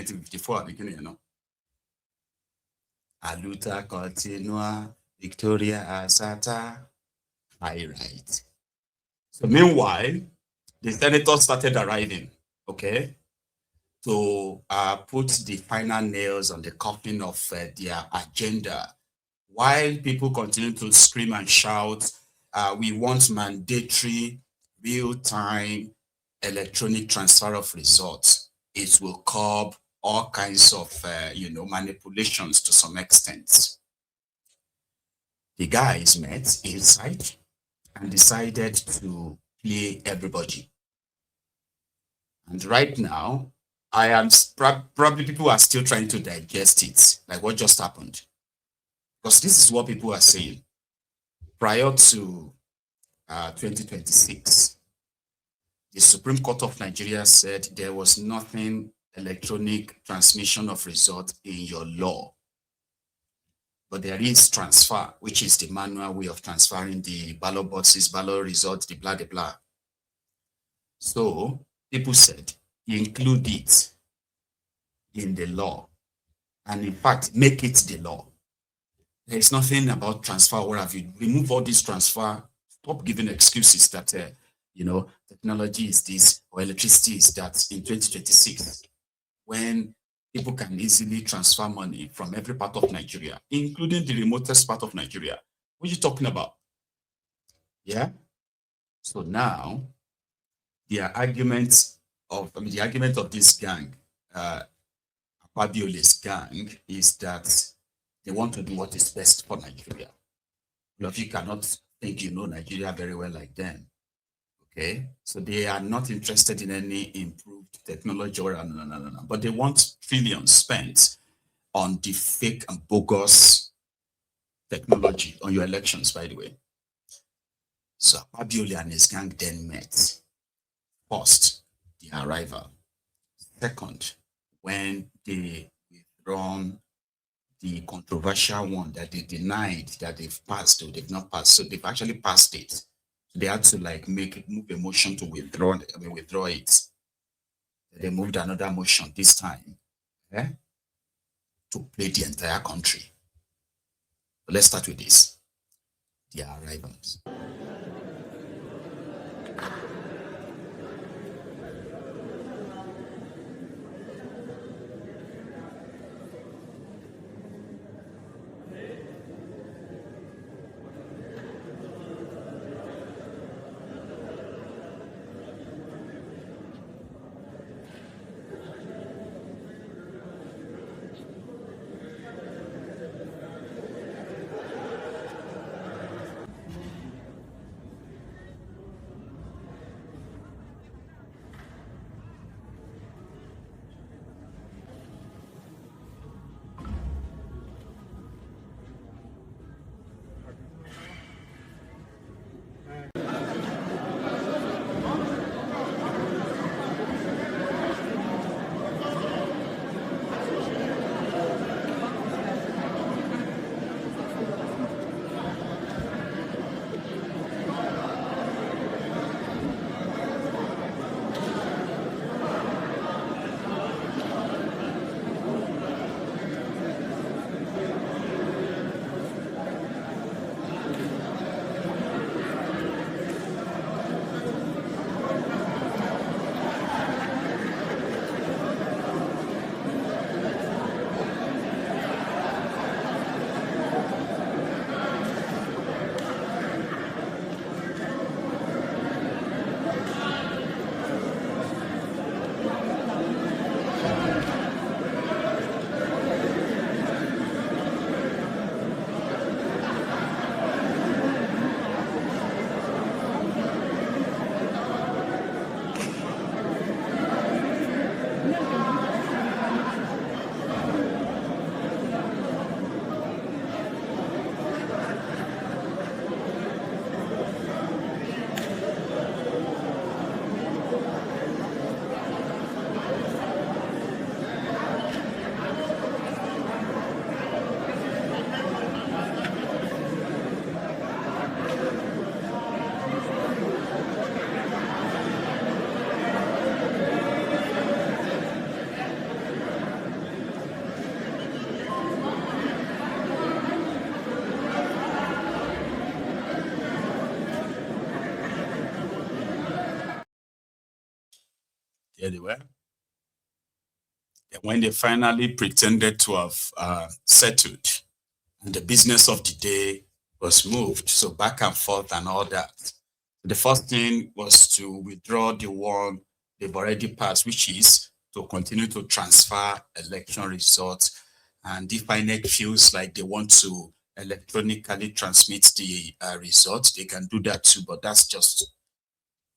1954 beginning, you know. Aluta continua, Victoria Asata, I write. So meanwhile, the senators started arriving, okay, to put the final nails on the coffin of their agenda, while people continue to scream and shout, we want mandatory, real-time electronic transfer of results. It will curb all kinds of, manipulations to some extent. The guys met inside and decided to play everybody. And right now, I am probably people are still trying to digest it, like what just happened. Because this is what people are saying. Prior to 2026, the Supreme Court of Nigeria said there was nothing electronic transmission of results in your law. But there is transfer, which is the manual way of transferring the ballot boxes, ballot results, the blah, the blah. So people said, include it in the law. And in fact, make it the law. There is nothing about transfer or have you. Remove all this transfer. Stop giving excuses that, technology is this or electricity is that in 2026, when people can easily transfer money from every part of Nigeria, including the remotest part of Nigeria. What are you talking about? Yeah? So now, the argument of this gang, Akpabio's gang, is that they want to do what is best for Nigeria. All of you cannot think you know Nigeria very well like them. Okay, so they are not interested in any improved technology or no. But they want trillions spent on the fake and bogus technology on your elections, by the way. So Akpabio and his gang then met. First, the arrival. Second, when they withdrawn the controversial one that they denied that they've passed or they've not passed. So they've actually passed it. They had to move a motion to withdraw it. They moved another motion this time to play the entire country. But let's start with this. Their arrivals. very well. And when they finally pretended to have settled, and the business of the day was moved, so back and forth and all that. The first thing was to withdraw the one they've already passed, which is to continue to transfer election results. And if INEC feels like they want to electronically transmit the results, they can do that too, but that's just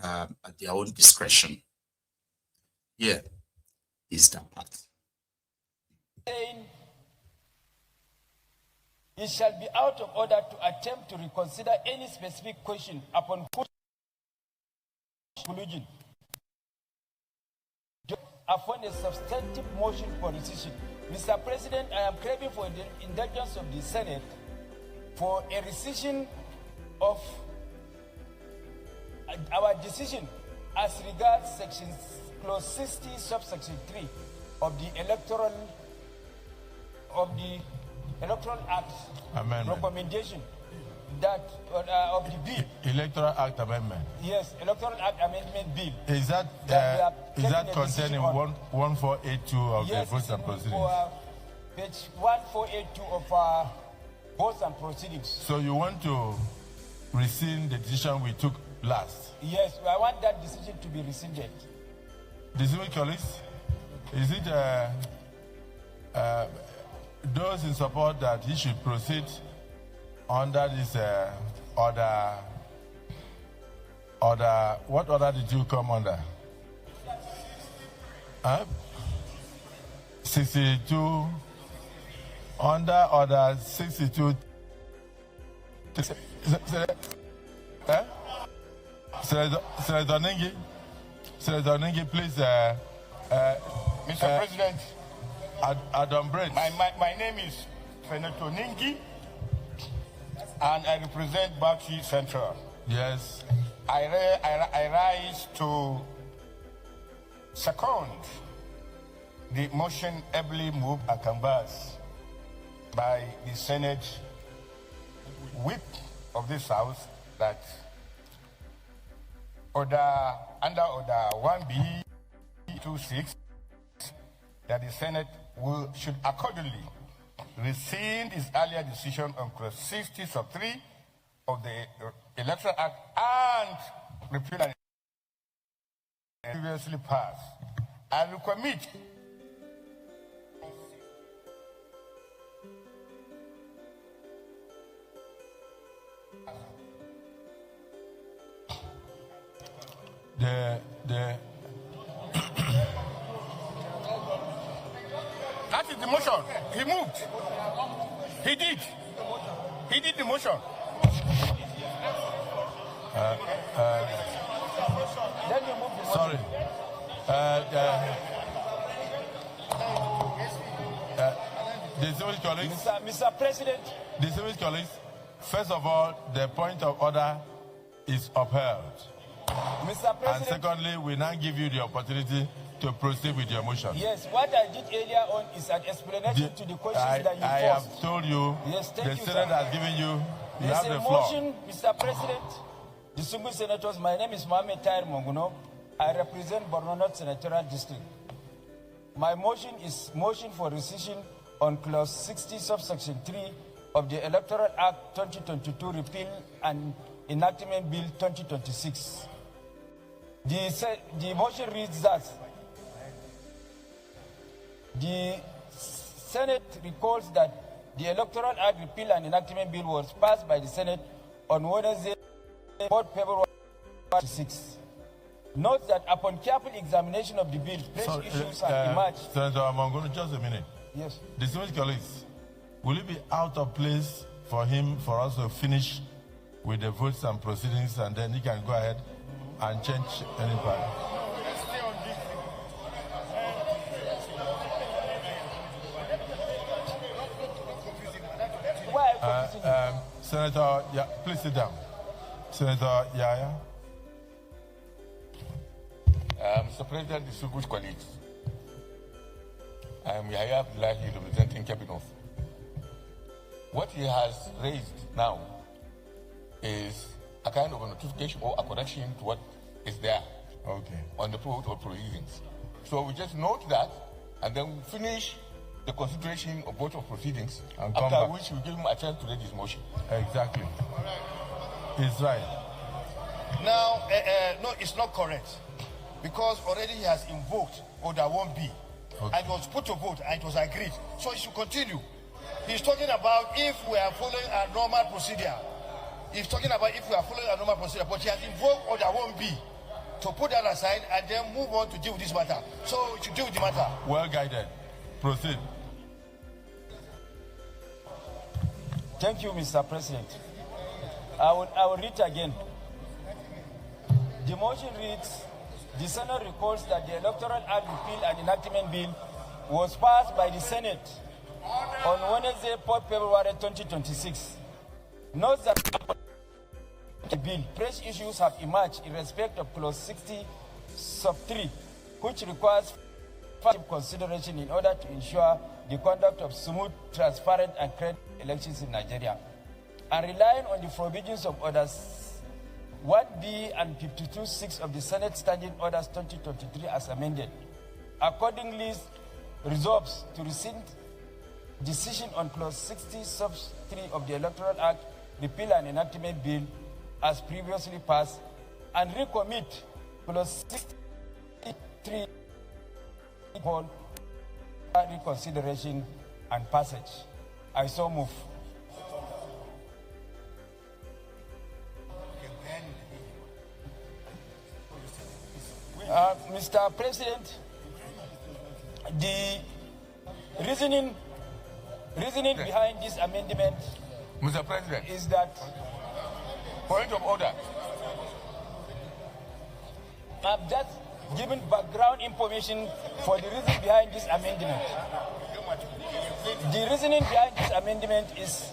at their own discretion. Here is that part. It shall be out of order to attempt to reconsider any specific question upon conclusion upon a substantive motion for rescission. Mr. President, I am craving for the indulgence of the Senate for a rescission of our decision as regards sections clause 60 subsection 3 of the electoral act amendment recommendation that of the bill. Electoral Act Amendment. Yes, Electoral Act Amendment Bill. Is that contained in 1482 of the Votes and Proceedings? Page 1482 of our Votes and Proceedings. So you want to rescind the decision we took last? Yes, I want that decision to be rescinded. Distinguished colleagues, is it those in support that he should proceed under this order? What order did you come under? 62. Under order 62. Senator Ningi, please. Mr. President, Adam Brent. My name is Senator Ningi, and I represent Bakshi Central. Yes. I rise to second the motion ably moved and canvassed by the Senate whip of this House that under order 1B26 that the Senate should accordingly rescind its earlier decision on clause 60 sub 3 of the Electoral Act and repeal and previously passed. I recommit that is the motion. He moved. He did the motion. Then you move the motion. Sorry. Distinguished colleagues. Mr. President. Distinguished colleagues, first of all, the point of order is upheld. Mr. President. And secondly, we now give you the opportunity to proceed with your motion. Yes, what I did earlier on is an explanation to the questions that you posed. I have told you, yes, the Senate has given you, you have the floor. Motion, Mr. President, distinguished senators, my name is Mohamed Tahir Monguno. I represent Borno North Senatorial District. My motion is motion for rescission on clause 60 subsection 3 of the Electoral Act 2022 repeal and enactment bill 2026. The motion reads that the Senate recalls that the Electoral Act repeal and enactment bill was passed by the Senate on Wednesday, 4 February 2026. Note that upon careful examination of the bill, fresh issues have emerged. Senator Amangunu, just a minute. Yes. Distinguished colleagues, will it be out of place for us to finish with the votes and proceedings, and then he can go ahead and change any part? Senator, please sit down. Senator Yaya. Mr. President, distinguished colleagues, I am Yaya Abdullahi representing Cabinet. What he has raised now is a kind of a notification or a correction to what is there on the protocol proceedings. So we just note that, and then we finish the consideration of both of proceedings, And come after back. which we give him a chance to read his motion. Exactly. He's right. Now, no, it's not correct, because already he has invoked Order 1B, and it was put to vote, and it was agreed. So he should continue. He's talking about if we are following a normal procedure. He's talking about if we are following a normal procedure, but he has invoked Order 1B to put that aside and then move on to deal with this matter. So he should deal with the matter. Well guided. Proceed. Thank you, Mr. President. I will read again. The motion reads, the Senate recalls that the Electoral Act Repeal and Enactment Bill was passed by the Senate on Wednesday, 4th February 2026. Note that the bill, fresh issues have emerged in respect of Clause 60, Sub 3, which requires consideration in order to ensure the conduct of smooth, transparent, and credible elections in Nigeria, and relying on the provisions of Orders 1B and 52.6 of the Senate Standing Orders 2023 as amended, accordingly resolves to rescind decision on Clause 60, Sub 3 of the Electoral Act, Repeal and Enactment Bill as previously passed, and recommit Clause 63 for reconsideration and passage. I so move. Mr. President, the reasoning behind this amendment, Mr. President, is that point of order. I've just given background information for the reason behind this amendment. The reasoning behind this amendment is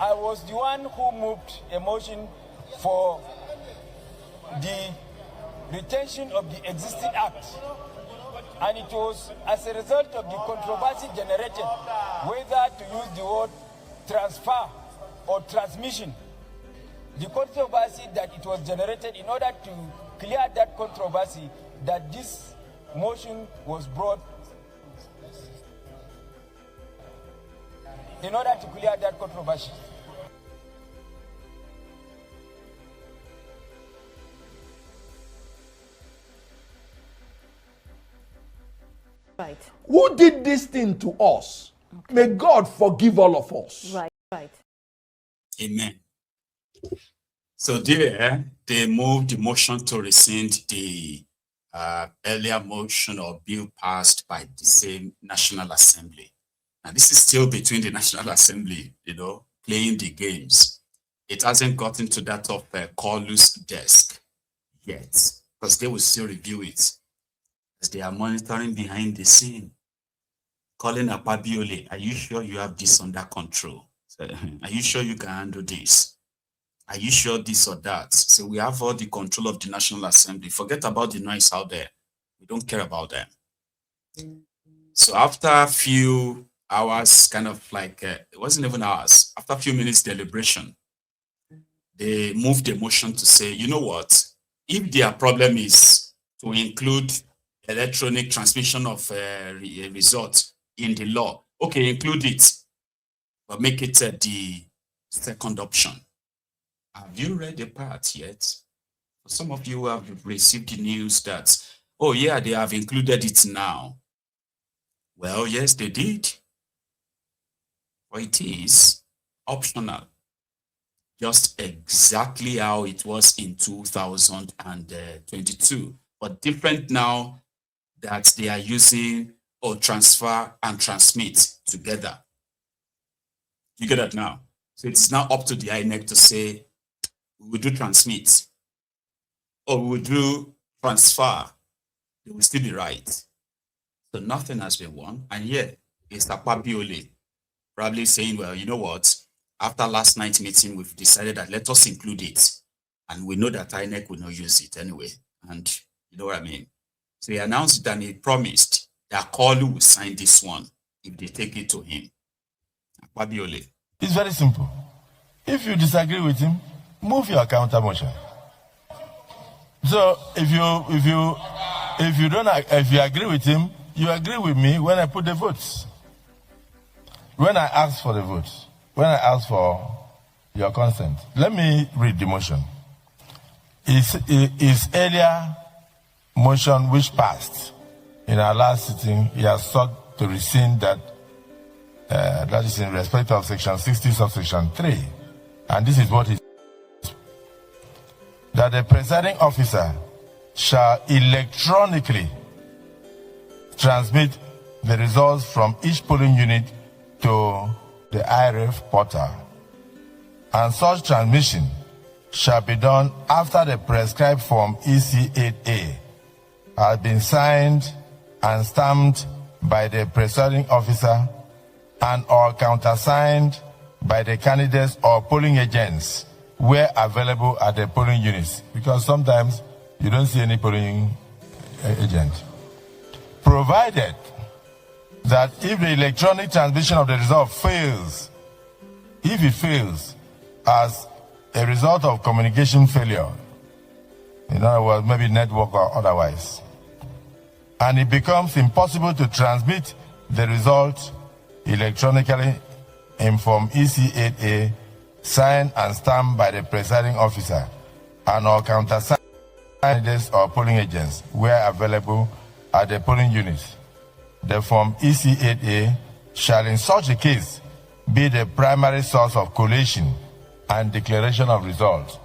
I was the one who moved a motion for the retention of the existing act, and it was as a result of the controversy generated whether to use the word transfer or transmission. The controversy that it was generated, in order to clear that controversy, that this motion was brought in order to clear that controversy. Right, Who did this thing to us? May God forgive all of us. right. Amen. So there, they moved the motion to rescind the earlier motion or bill passed by the same National Assembly. And this is still between the National Assembly, playing the games. It hasn't gotten to that of Corlus' desk yet, because they will still review it as they are monitoring behind the scene. Calling Akpabio, are you sure you have this under control? Are you sure you can handle this? Are you sure this or that? So we have all the control of the National Assembly. Forget about the noise out there. We don't care about them. So after a few hours, kind of like, it wasn't even hours, after a few minutes deliberation, they moved the motion to say, you know what? If their problem is to include electronic transmission of results in the law, okay, include it, but make it the second option. Have you read the part yet? Some of you have received the news that, oh yeah, they have included it now. Well, yes, they did. But it is optional. Just exactly how it was in 2022. But different now that they are using or transfer and transmit together. You get that now? So it's now up to the INEC to say, we will do transmit or we will do transfer. They will still be right. So nothing has been won. And yet, it's Akpabio probably saying, well, you know what? After last night's meeting, we've decided that let us include it. And we know that INEC will not use it anyway. And you know what I mean? So he announced and he promised that Kolu will sign this one if they take it to him. Akpabio. It's very simple. If you disagree with him, move your counter motion. So if you if you agree with him, you agree with me when I put the votes. When I ask for the votes, when I ask for your consent, let me read the motion. His earlier motion which passed in our last sitting, he has sought to rescind that, that is in respect of section 60 subsection 3. And this is what he says. That the presiding officer shall electronically transmit the results from each polling unit to the IRF portal. And such transmission shall be done after the prescribed form EC8A has been signed and stamped by the presiding officer and or countersigned by the candidates or polling agents where available at the polling units. Because sometimes you don't see any polling agent. Provided that if the electronic transmission of the result fails, if it fails as a result of communication failure, in other words, maybe network or otherwise, and it becomes impossible to transmit the result electronically in form EC8A, signed and stamped by the presiding officer and or countersigned candidates or polling agents where available at the polling units, the form EC8A shall in such a case be the primary source of collation and declaration of results.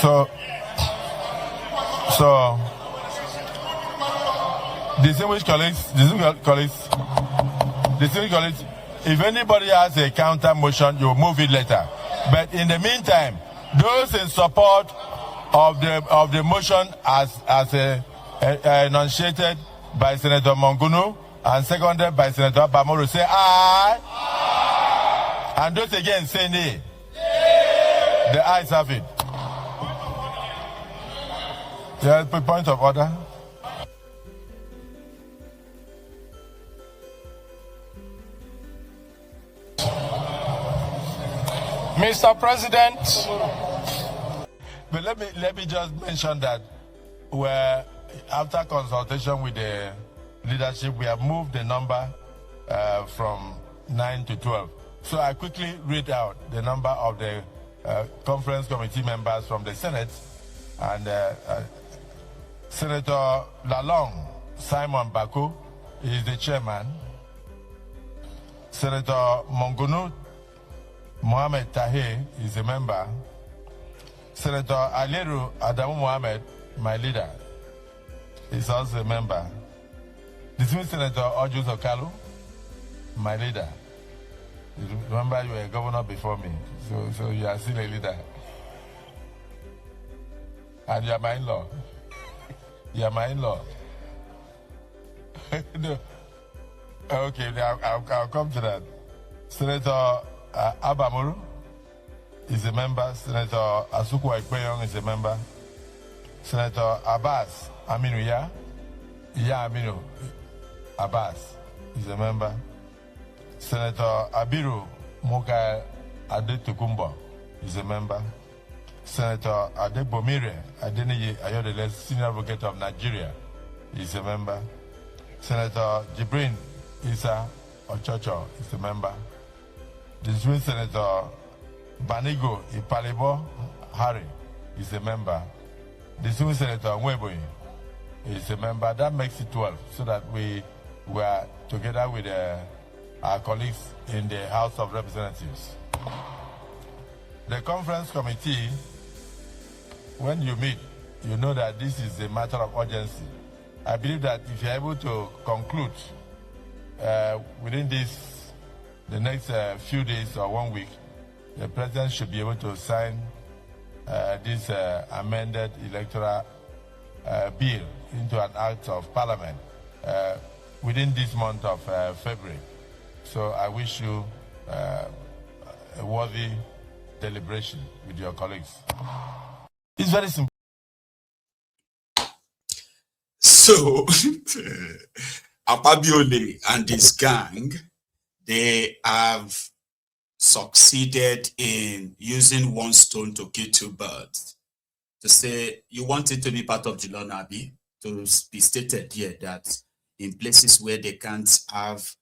So distinguished colleagues, if anybody has a counter motion, you move it later. But in the meantime, those in support of the motion as enunciated by Senator Mongunu and seconded by Senator Bamoro say aye. Aye. And those again say nay. Nay. The ayes have it. There's a point of order. Mr. President. But let me just mention that after consultation with the leadership, we have moved the number from 9 to 12. So I quickly read out the number of the conference committee members from the Senate. And Senator Lalong Simon Bako is the chairman. Senator Mongunu Mohamed Tahir is a member. Senator Aliru Adamu Mohamed, my leader, is also a member. Dismissed Senator Ojus Okalu, my leader. Remember, you were a governor before me, so you are still a leader. And you are my in-law. You are my in-law. No. Okay, I'll come to that. Senator Abamuru is a member. Senator Asuku Ekpeyong is a member. Senator Abbas Aminu Ya Aminu Abbas is a member. Senator Abiru Mukai Adetukumbo is a member. Senator Adebomire Adeniyi Ayodele, Senior Advocate of Nigeria, is a member. Senator Jibrin Isa Ochocho is a member. The Dismissed Senator Banigo Ipalibo Harry is a member. The Dismissed Senator Nweboyi is a member. That makes it 12, so that we were together with our colleagues in the House of Representatives. The conference committee, when you meet, you know that this is a matter of urgency. I believe that if you're able to conclude within the next few days or 1 week, the president should be able to sign this amended electoral bill into an act of parliament within this month of February. So I wish you a worthy deliberation with your colleagues. It's very simple. So, Akpabio and his gang, they have succeeded in using one stone to kill two birds. to say you want it to be part of the law, Nabi, to be stated here that in places where they can't have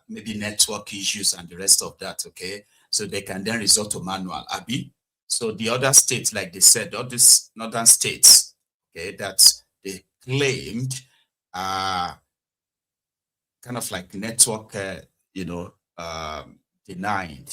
maybe network issues and the rest of that, okay, so they can then resort to manual, Abi. So the other states, like they said, all these northern states, okay, that they claimed kind of like network, denied.